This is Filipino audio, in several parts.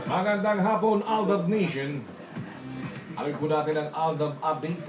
Magandang hapon, Aldab Nation. Alam po natin ang Aldab Update.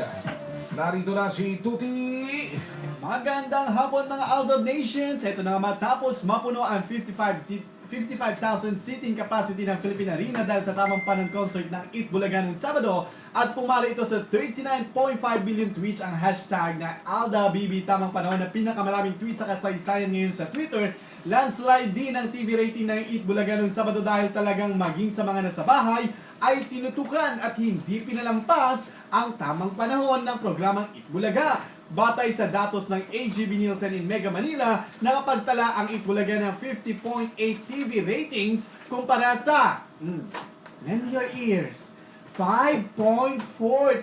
Narito na si Tuti. Magandang hapon mga Aldab Nations! Ito na nga matapos mapuno ang 55,000 seating capacity ng Philippine Arena dahil sa tamang panon concert ng Eat Bulaga noong Sabado at pumali ito sa 39.5 billion tweets ang hashtag na AldaBB. Tamang panahon na pinakamaraming tweets sa kasaysayan ngayon sa Twitter. Landslide din ang TV rating ng Eat Bulaga noong Sabado dahil talagang maging sa mga nasa bahay ay tinutukan at hindi pinalampas ang tamang panahon ng programang Eat Bulaga. Batay sa datos ng AGB Nielsen in Mega Manila, nakapagtala ang Eat Bulaga ng 50.8 TV ratings kumpara sa, lend your ears, 5.4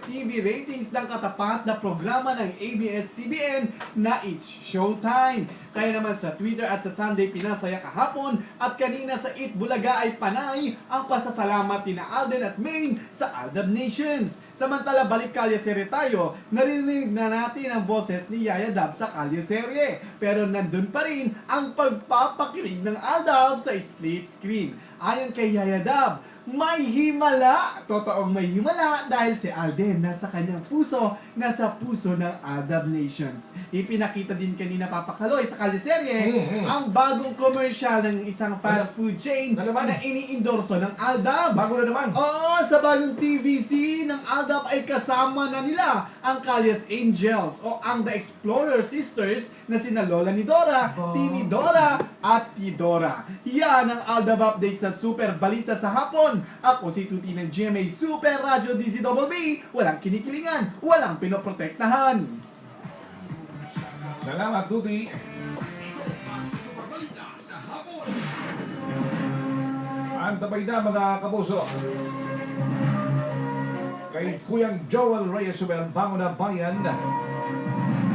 TV ratings ng katapat na programa ng ABS-CBN na It's Showtime. Kaya naman sa Twitter at sa Sunday Pinasaya kahapon at kanina sa Eat Bulaga ay panay ang pasasalamat ni Alden at Maine sa Aldab Nations. Samantala balik kalye-serye tayo, narinig na natin ang boses ni Yaya Dab sa kalye-serye. Pero nandun pa rin ang pagpapakilig ng Aldab sa split screen. Ayon kay Yaya Dab, may himala! Totoong may himala dahil si Alden nasa kanyang puso, nasa puso ng Aldab Nations. Ipinakita din kanina Papakaloy sa kalyeserye ang bagong commercial ng isang fast food chain na ini-endorso ng Aldab. Bago na naman. Oo, sa bagong TVC ng Aldab ay kasama na nila ang Calyas Angels o ang The Explorer Sisters na sina Lola ni Dora, Tini Dora at Tidora. Yan ang Aldab update sa Super Balita sa hapon. Ako si Tuti ng GMA Super Radio DZBB. Walang kinikilingan, walang pinoprotektahan. Salamat, Tuti. Antabay na mga kapuso. Kay Kuyang Joel Reyes Ubel, Bangon na Bayan.